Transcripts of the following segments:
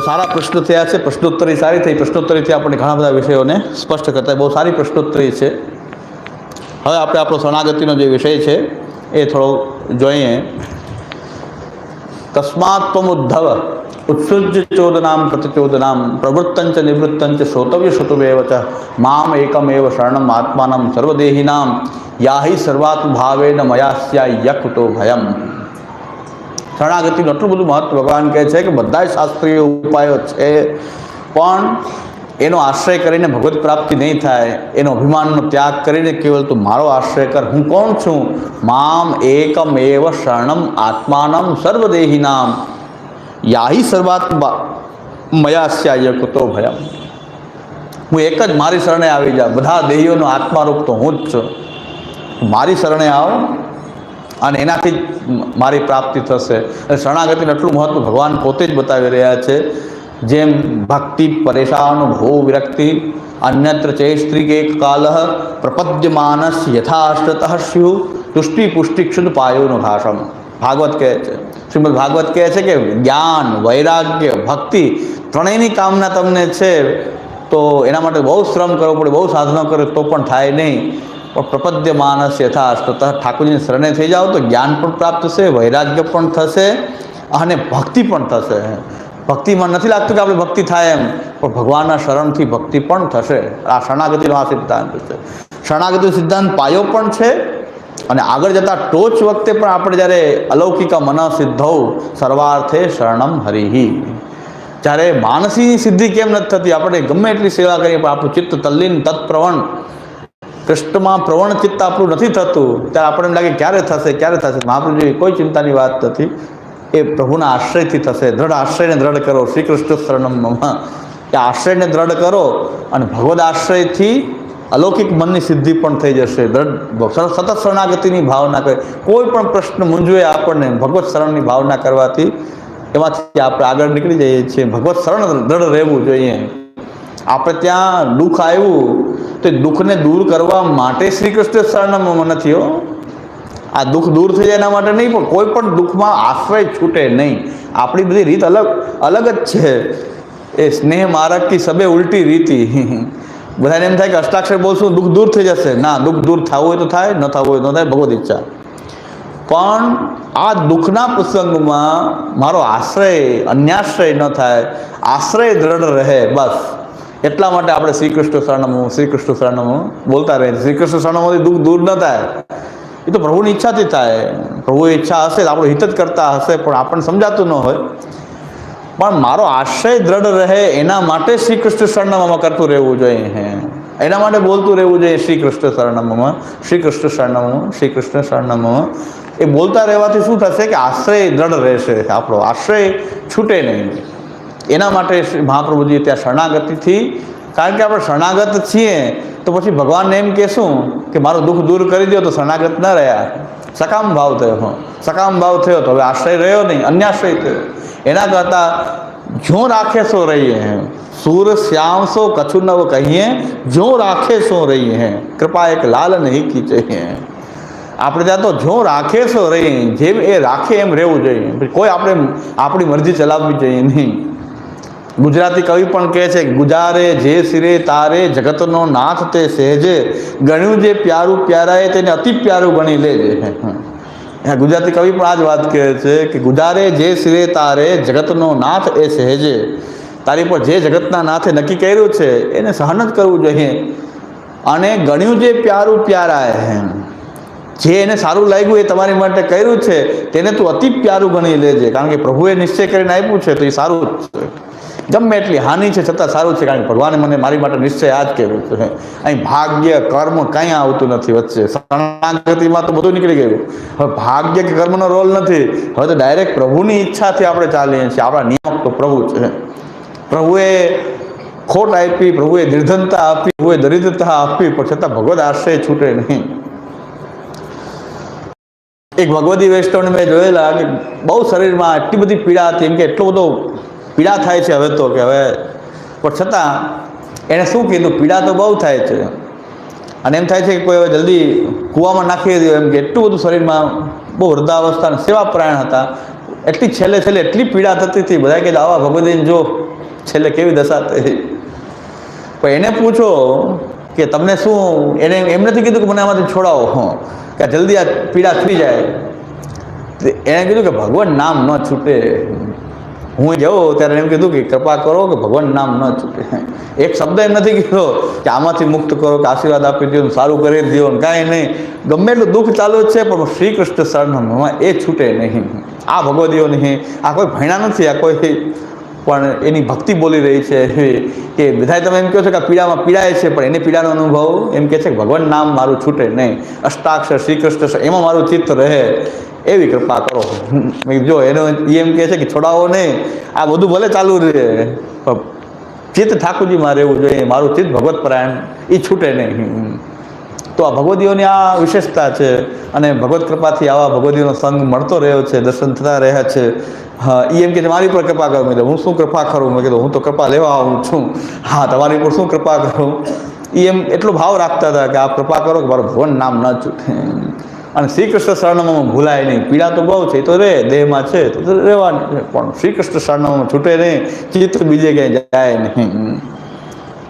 સારા પ્રશ્નો થયા છે, પ્રશ્નોત્તરી સારી થઈ. પ્રશ્નોત્તરીથી આપણે ઘણા બધા વિષયોને સ્પષ્ટ કરતા બહુ સારી પ્રશ્નોત્તરી છે. હવે આપણે આપણો શરણાગતિનો જે વિષય છે એ થોડો જોઈએ. તસ્માત્ ત્વમુદ્ધવ ઉત્સૃજ્ય ચોદનામ પ્રતિચોદનામ પ્રવૃત્તંચ નિવૃત્તંચ શ્રોતવ્ય શ્રુતવ્યવ ચ મામ એકમેવ શરણમ આત્માનમ સર્વદેહિનામ યાહિ સર્વાત્મભાવેન મયાસ્યા કુતો ભયમ. શરણાગતિનું આટલું બધું મહત્વ ભગવાન કહે છે કે બધા શાસ્ત્રીય ઉપાયો છે, પણ એનો આશ્રય કરીને ભગવત પ્રાપ્તિ નહીં થાય. એનો અભિમાનનો ત્યાગ કરીને કેવલ તું મારો આશ્રય કર. હું કોણ છું? મામ એકમેવ શરણમ આત્માનમ સર્વદેહિનામ યાહી સર્વાત્મા મયાસ્યા કુતો ભયમ. હું એક જ મારી શરણે આવી જા. બધા દેહીઓનો આત્મારૂપ તો હું જ છું. મારી શરણે આવો અને એનાથી જ મારી પ્રાપ્તિ થશે. અને શરણાગતિનું એટલું મહત્વ ભગવાન પોતે જ બતાવી રહ્યા છે. જેમ ભક્તિ પરેશાન ભો વિરક્તિ અન્યત્ર ચૈસ્ત્રીકે કાલ પ્રપદ્યમાનસ યથાશ્રત સ્યુ તુષ્ટિ પુષ્ટિ ક્ષુદ પાયોનો ભાષમ. ભાગવત કહે છે, શ્રીમદ ભાગવત કહે છે કે જ્ઞાન, વૈરાગ્ય, ભક્તિ ત્રણેયની કામના તમને છે તો એના માટે બહુ શ્રમ કરવો પડે, બહુ સાધનો કરે તો પણ થાય નહીં. પણ પ્રપદ્ય માનસ યથાશ્રત ઠાકોરજીની શરણે થઈ જાઓ તો જ્ઞાન પણ પ્રાપ્ત થશે, વૈરાગ્ય પણ થશે અને ભક્તિ પણ થશે. ભક્તિમાં નથી લાગતું કે આપણે ભક્તિ થાય એમ, પણ ભગવાનના શરણથી ભક્તિ પણ થશે. આ શરણાગતિનો આ સિદ્ધાંત છે. શરણાગતિનો સિદ્ધાંત પાયો પણ છે અને આગળ જતાં ટોચ વખતે પણ આપણે જ્યારે અલૌકિક મન સિદ્ધૌ સર્વાર્થે શરણમ હરિહિ, જ્યારે માનસીની સિદ્ધિ કેમ નથી થતી? આપણે ગમે એટલી સેવા કરીએ પણ આપણું ચિત્ત તલ્લીન તત્પ્રવણ, કૃષ્ણમાં પ્રવણ ચિત્ત આપણું નથી થતું, ત્યારે આપણને એમ લાગે ક્યારે થશે, ક્યારે થશે. મહાપ્રભુજી કોઈ ચિંતાની વાત નથી, એ પ્રભુના આશ્રયથી થશે. દ્રઢ આશ્રયને દ્રઢ કરો. શ્રી કૃષ્ણ શરણમ મમ, એ આશ્રયને દ્રઢ કરો અને ભગવદ આશ્રયથી અલૌકિક મનની સિદ્ધિ પણ થઈ જશે. સતત શરણાગતિની ભાવના કરે. કોઈ પણ પ્રશ્ન મૂંઝવે આપણને, ભગવત શરણની ભાવના કરવાથી એમાંથી આપણે આગળ નીકળી જઈએ છીએ. ભગવત શરણ દ્રઢ રહેવું જોઈએ. આપણે ત્યાં દુઃખ આવ્યું તો દુઃખને દૂર કરવા માટે શ્રી કૃષ્ણ શરણમ નથી હો. આ દુઃખ દૂર થઈ જાય એના માટે નહીં, પણ કોઈ પણ દુઃખમાં આશ્રય છૂટે નહીં. આપણી બધી રીત અલગ જ છે. એ સ્નેહ મારક કી સબે ઉલટી રીતિ. બધાને એમ થાય કે અષ્ટાક્ષર બોલશું દુઃખ દૂર થઈ જશે. ના, દુઃખ દૂર થવું હોય તો થાય, ન થવું હોય ન થાય, ભગવદ ઈચ્છા. પણ આ દુઃખના પ્રસંગમાં મારો આશ્રય અન્યાશ્રય ન થાય, આશ્રય દ્રઢ રહે, બસ એટલા માટે આપણે શ્રી કૃષ્ણ શરણમ, શ્રી કૃષ્ણ શરણમ બોલતા રહીએ. શ્રી કૃષ્ણ શરણમથી દુઃખ દૂર ન થાય, એ તો પ્રભુની ઈચ્છાથી થાય. પ્રભુએ ઈચ્છા હશે, આપણું હિત જ કરતા હશે, પણ આપણને સમજાતું ન હોય. પણ મારો આશ્રય દ્રઢ રહે એના માટે શ્રી કૃષ્ણ શરણમમાં કરતું રહેવું જોઈએ. એના માટે બોલતું રહેવું જોઈએ શ્રી કૃષ્ણ શરણમમાં, શ્રી કૃષ્ણ શરણમ, શ્રી કૃષ્ણ શરણમ. એ બોલતા રહેવાથી શું થશે કે આશ્રય દ્રઢ રહેશે, આપણો આશ્રય છૂટે નહીં. એના માટે મહાપ્રભુજી ત્યાં શરણાગતિથી, કારણ કે આપણે શરણાગત છીએ તો પછી ભગવાનને એમ કહેશું કે મારું દુઃખ દૂર કરી દો, તો શરણાગત ન રહ્યા, સકામ ભાવ થયો. સકામ ભાવ થયો તો હવે આશ્રય રહ્યો નહીં, અન્યાશ્રય થયો. એના કરતાં જો રાખે સો રહીએ હે, सूर श्याम सो कछु नव कहिए, जो राखे सो रही हैं, कृपा एक लाल नहीं की चाहिए. આપણે ત્યાં તો જો રાખે સો રહી, જેમ એ રાખે એમ રહેવું જોઈએ. કોઈ આપણે આપણી મરજી ચલાવવી જોઈએ નહીં. ગુજરાતી કવિ પણ કહે છે કે ગુજારે જે સિરે તારે જગતનો નાથ તે સહેજે, ગણ્યું જે પ્યારું પ્યારાએ તેને અતિ પ્યારું ગણી લેજે. ગુજરાતી કવિ પણ આ જ વાત કહે છે કે ગુજારે જે સિરે તારે જગતનો નાથ એ સહેજે. તારી પર જે જગતના નાથે નક્કી કર્યું છે એને સહન જ કરવું જોઈએ. અને ગણ્યું જે પ્યારું પ્યારાએ, જે એને સારું લાગ્યું એ તમારી માટે કર્યું છે તેને તું અતિ પ્યારું ગણી લેજે. કારણ કે પ્રભુએ નિશ્ચય કરીને આપ્યું છે તો એ સારું જ છે. ગમે એટલી હાનિ છે છતાં સારું છે, કારણ કે ભગવાને મને મારી માટે નિશ્ચય આ જ કર્યું છે. અહીં ભાગ્ય કર્મ કંઈ આવતું નથી વચ્ચે. શરણાગતિમાં તો બધું નીકળી ગયું. હવે ભાગ્ય કે કર્મનો રોલ નથી. હવે તો ડાયરેક્ટ પ્રભુની ઈચ્છાથી આપણે ચાલીએ છીએ. આપણા નિયામક તો પ્રભુ છે. પ્રભુએ ખોટ આપી, પ્રભુએ નિર્ધનતા આપી, પ્રભુએ દરિદ્રતા આપી, પણ છતાં ભગવદ આશ્રય છૂટે નહીં. એક ભગવદી વૈષ્ણવને મેં જોયેલા કે બહુ શરીરમાં એટલી બધી પીડા હતી, એમ કે એટલો બધો પીડા થાય છે હવે તો, કે હવે પણ છતાં એણે શું કીધું, પીડા તો બહુ થાય છે અને એમ થાય છે કે કોઈ હવે જલ્દી કૂવામાં નાખી દો, એમ કે એટલું બધું શરીરમાં બહુ વૃદ્ધાવસ્થા સેવા પરાયણ હતા. એટલી છેલ્લે એટલી પીડા થતી હતી. બધા કે આવા ભગવદીને જો છેલ્લે કેવી દશા થઈ. પણ એને પૂછો કે તમને શું, એને એમ નથી કીધું કે મને આમાંથી છોડાવો, કે જલ્દી આ પીડા થઈ જાય. એણે કીધું કે ભગવાન નામ ન છૂટે. હું ગયો ત્યારે એમ કીધું કે કૃપા કરો કે ભગવાન નામ ન છૂટે. એક શબ્દ એમ નથી કીધો કે આમાંથી મુક્ત કરો, કે આશીર્વાદ આપી દો, સારું કરી દો, કાંઈ નહીં. ગમે એટલું દુઃખ ચાલુ જ છે પણ શ્રી કૃષ્ણ શરણમાં એ છૂટે નહીં. આ ભગવદીઓ નહીં, આ કોઈ ભણ્યા નથી, આ કોઈ પણ એની ભક્તિ બોલી રહી છે કે બધા તમે એમ કહો છો કે આ પીડામાં પીડાય છે, પણ એને પીડાનો અનુભવ એમ કહે છે કે ભગવાન નામ મારું છૂટે નહીં, અષ્ટાક્ષર શ્રી કૃષ્ણ એમાં મારું ચિત્ત રહે, એવી કૃપા કરો. જો એનો એમ કહે છે કે છોડાવો નહીં, આ બધું ભલે ચાલુ રહે, પણ ચિત્ત ઠાકોરજીમાં રહેવું જોઈએ, મારું ચિત્ત ભગવત પરાયણ, એ છૂટે નહીં. તો આ ભગવદીઓની આ વિશેષતા છે. અને ભગવત કૃપાથી આવા ભગવદીઓનો સંગ મળતો રહ્યો છે, દર્શન થતા રહ્યા છે. હા, એ એમ કે મારી પર કૃપા કરો. મેં કીધું હું શું કૃપા કરું? મેં કીધું હું તો કૃપા લેવા આવું છું. હા, તમારી પર શું કૃપા કરું? એ એમ એટલો ભાવ રાખતા હતા કે આપ કૃપા કરો કે મારું ભગવાન નામ ન છૂટે. અને શ્રી કૃષ્ણ શરણમાં ભૂલાય નહીં. પીડા તો બહુ છે, એ તો રહે, દેહમાં છે તો રહેવાની છે, પણ શ્રી કૃષ્ણ શરણમાં છૂટે નહીં, ચિત્ત બીજે ક્યાંય જાય નહીં.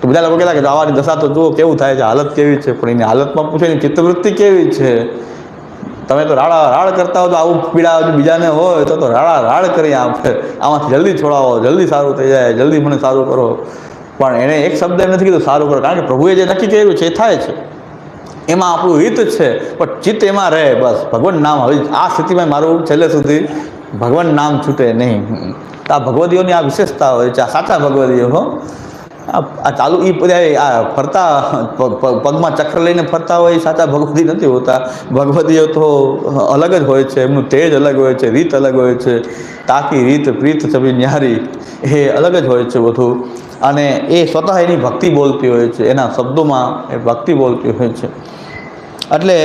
તો બધા લોકો કહેતા કે આવાની દશા તો જુઓ કેવું થાય છે, હાલત કેવી છે. પણ એની હાલતમાં પૂછે એની ચિત્તવૃત્તિ કેવી છે. તમે તો રાડ કરતા હો તો આવું પીડા બીજાને હોય તો રાડ કરી આપે, આમાંથી જલ્દી છોડાવો, જલ્દી સારું થઈ જાય, જલ્દી મને સારું કરો. પણ એણે એક શબ્દ એમ નથી કીધું સારું કરો, કારણ કે પ્રભુએ જે નક્કી કર્યું છે એ થાય છે, એમાં આપણું હિત છે. પણ ચિત્ત એમાં રહે, બસ ભગવાન નામ. હવે આ સ્થિતિમાં મારું છેલ્લે સુધી ભગવાન નામ છૂટે નહીં. આ ભગવદીઓની આ વિશેષતા હોય છે, આ સાચા ભગવદીઓ. આ ચાલુ એ બધા આ ફરતા પગમાં ચક્ર લઈને ફરતા હોય એ સાચા ભગવદી નથી હોતા. ભગવદીઓ તો અલગ જ હોય છે, એમનું તેજ અલગ હોય છે, રીત અલગ હોય છે. તાકી રીત પ્રીત છબી ન્યારી, એ અલગ જ હોય છે બધું. અને એ સ્વતઃ એની ભક્તિ બોલતી હોય છે, એના શબ્દોમાં એ ભક્તિ બોલતી હોય છે. એટલે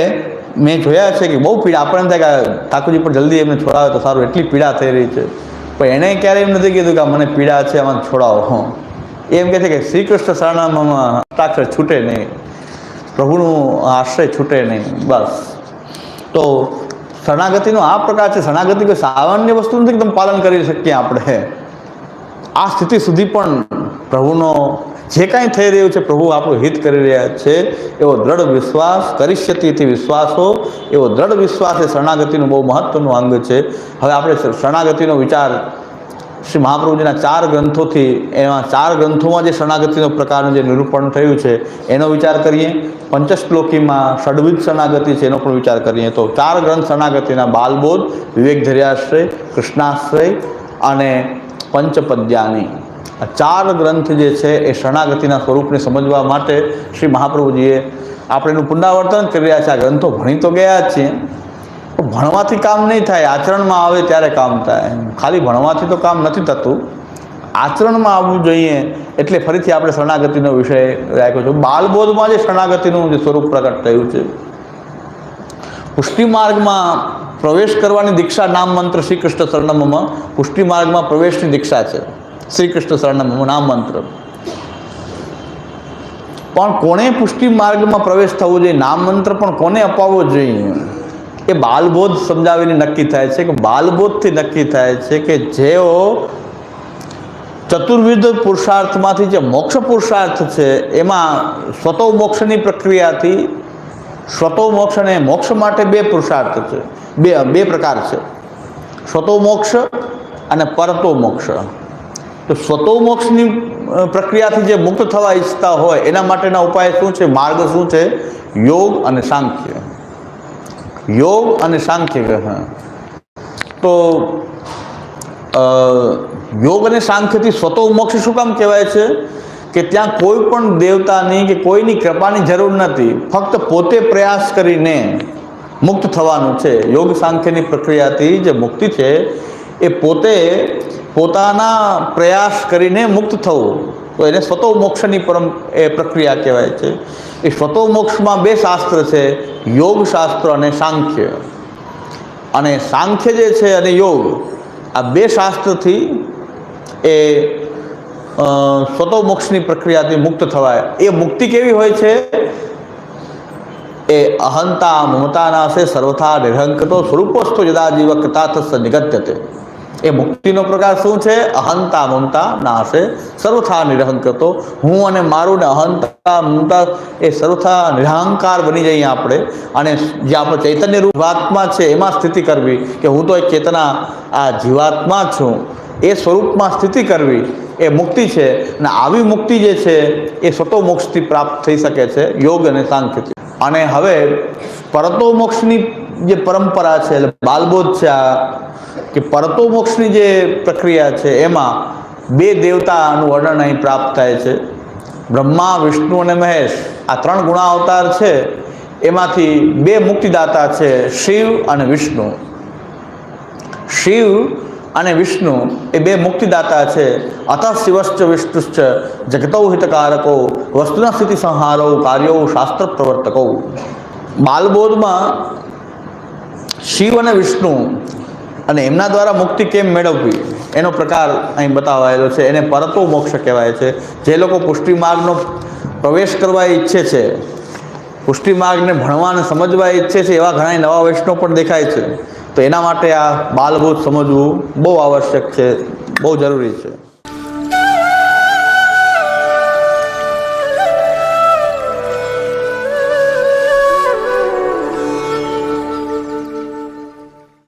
મેં જોયા છે કે બહુ પીડા આપણને થાય કે ઠાકોરજી પણ જલ્દી એમને છોડાવે તો સારું, એટલી પીડા થઈ રહી છે. પણ એણે ક્યારેય એમ નથી કીધું કે મને પીડા છે, આમાં છોડાવો. એમ કહે છે કે શ્રી કૃષ્ણ શરણમાં હસ્તાક્ષર છૂટે નહીં, પ્રભુનું આશ્રય છૂટે નહીં, બસ. તો શરણાગતિનો આ પ્રકાર છે. શરણાગતિ કોઈ સામાન્ય વસ્તુ નથી કે તમે પાલન કરી શકીએ આપણે. આ સ્થિતિ સુધી પણ પ્રભુનો જે કાંઈ થઈ રહ્યું છે, પ્રભુ આપણું હિત કરી રહ્યા છે, એવો દ્રઢ વિશ્વાસ, કરિષ્યતિથી વિશ્વાસો, એવો દ્રઢ વિશ્વાસ એ શરણાગતિનું બહુ મહત્વનું અંગ છે. હવે આપણે શરણાગતિનો વિચાર શ્રી મહાપ્રભુજીના 4 ગ્રંથોથી, એમાં 4 ગ્રંથોમાં જે શરણાગતિનો પ્રકારનું જે નિરૂપણ થયું છે એનો વિચાર કરીએ. પંચશ્લોકીમાં ષડવિધ શરણાગતિ છે એનો પણ વિચાર કરીએ તો 4 ગ્રંથ શરણાગતિના: બાલબોધ, વિવેકધર્યાશ્રય, કૃષ્ણાશ્રય અને પંચપદ્યાની. આ 4 ગ્રંથ જે છે એ શરણાગતિના સ્વરૂપને સમજવા માટે શ્રી મહાપ્રભુજીએ આપણે એનું પુનરાવર્તન કરી રહ્યા છે. આ ગ્રંથો ભણી તો ગયા જ છીએ, ભણવાથી કામ નહીં થાય, આચરણમાં આવે ત્યારે કામ થાય. ખાલી ભણવાથી તો કામ નથી થતું, આચરણમાં આવવું જોઈએ. એટલે ફરીથી આપણે શરણાગતિનો વિષય રાખ્યો છે. બાલબોધમાં જે શરણાગતિનું જે સ્વરૂપ પ્રગટ થયું છે, પુષ્ટિ માર્ગમાં પ્રવેશ કરવાની દીક્ષા, નામ મંત્ર શ્રી કૃષ્ણ શરણમમાં પુષ્ટિ માર્ગમાં પ્રવેશની દીક્ષા છે શ્રી કૃષ્ણ શરણમમાં નામ મંત્ર. પણ કોને પુષ્ટિ માર્ગમાં પ્રવેશ થવો જોઈએ, નામ મંત્ર પણ કોને અપાવવો જોઈએ, એ બાલબોધ સમજાવીને નક્કી થાય છે. કે બાલબોધથી નક્કી થાય છે કે જેઓ ચતુર્વિધ પુરુષાર્થમાંથી જે મોક્ષ પુરુષાર્થ છે એમાં સ્વતો મોક્ષની પ્રક્રિયાથી, સ્વતો મોક્ષ અને મોક્ષ માટે 2 પુરુષાર્થ છે, બે પ્રકાર છે, સ્વતો મોક્ષ અને પરતો મોક્ષ. તો સ્વતો મોક્ષની પ્રક્રિયાથી જે મુક્ત થવા ઈચ્છતા હોય એના માટેના ઉપાય શું છે, માર્ગ શું છે? યોગ અને સાંખ્ય. યોગ અને સાંખ્ય. તો યોગ અને સાંખ્યથી સ્વતો મોક્ષ શું કામ કહેવાય છે? કે ત્યાં કોઈ પણ દેવતાની કે કોઈની કૃપાની જરૂર નથી, ફક્ત પોતે પ્રયાસ કરીને મુક્ત થવાનું છે. યોગ સાંખ્યની પ્રક્રિયાથી જે મુક્તિ છે એ પોતે પોતાના પ્રયાસ કરીને મુક્ત થવું, તો એને સ્વતો મોક્ષની એ પ્રક્રિયા કહેવાય છે. એ સ્વતો મોક્ષમાં 2 શાસ્ત્ર છે, યોગ શાસ્ત્ર અને સાંખ્ય. અને સાંખ્ય જે છે અને યોગ, આ 2 શાસ્ત્રથી એ સ્વતો મોક્ષની પ્રક્રિયાથી મુક્ત થવાય. એ મુક્તિ કેવી હોય છે? એ અહંતા મમતા નાશે સર્વથા નિરહંકતો સ્વરૂપસ્થો યદા જીવ કથાથસ્ય નિગત્યતે. એ મુક્તિનો પ્રકાર શું છે? અહંતા મમતા નાશે સર્વથા નિરહંકતો. હું અને મારું ને અહંતા મમતા એ સર્વથા નિરહંકાર બની જઈએ આપણે. અને જે આપણો ચૈતન્ય રૂપ જીવાત્મા છે એમાં સ્થિતિ કરવી, કે હું તો એક ચેતના આ જીવાત્મા છું, એ સ્વરૂપમાં સ્થિતિ કરવી એ મુક્તિ છે. અને આવી મુક્તિ જે છે એ સ્વતોમોક્ષથી પ્રાપ્ત થઈ શકે છે, યોગ અને સાંખ્યથી. અને હવે પરતોમોક્ષની જે પરંપરા છે, એટલે બાલબોધ છે આ, કે પરતોમોક્ષની જે પ્રક્રિયા છે એમાં બે દેવતાનું વર્ણન અહીં પ્રાપ્ત થાય છે. બ્રહ્મા, વિષ્ણુ અને મહેશ, આ ત્રણ ગુણાવતાર છે, એમાંથી બે મુક્તિદાતા છે, શિવ અને વિષ્ણુ. શિવ અને વિષ્ણુ એ બે મુક્તિદાતા છે. અતઃ શિવશ્ચ વિષ્ણુશ્ચ જગતો હિતકારકો વસ્તુના સ્થિતિ સંહારો કાર્યો શાસ્ત્ર પ્રવર્તકો. બાલબોધમાં શિવ અને વિષ્ણુ અને એમના દ્વારા મુક્તિ કેમ મેળવવી એનો પ્રકાર અહીં બતાવાયેલો છે. એને પરતો મોક્ષ કહેવાય છે. જે લોકો પુષ્ટિ માર્ગનો પ્રવેશ કરવા ઈચ્છે છે, પુષ્ટિ માર્ગને ભણવા અને સમજવા ઈચ્છે છે, એવા ઘણા નવા વૈષ્ણવ પણ દેખાય છે. તો એના માટે આ બાલબોધ સમજવું બહુ આવશ્યક છે, બહુ જરૂરી છે.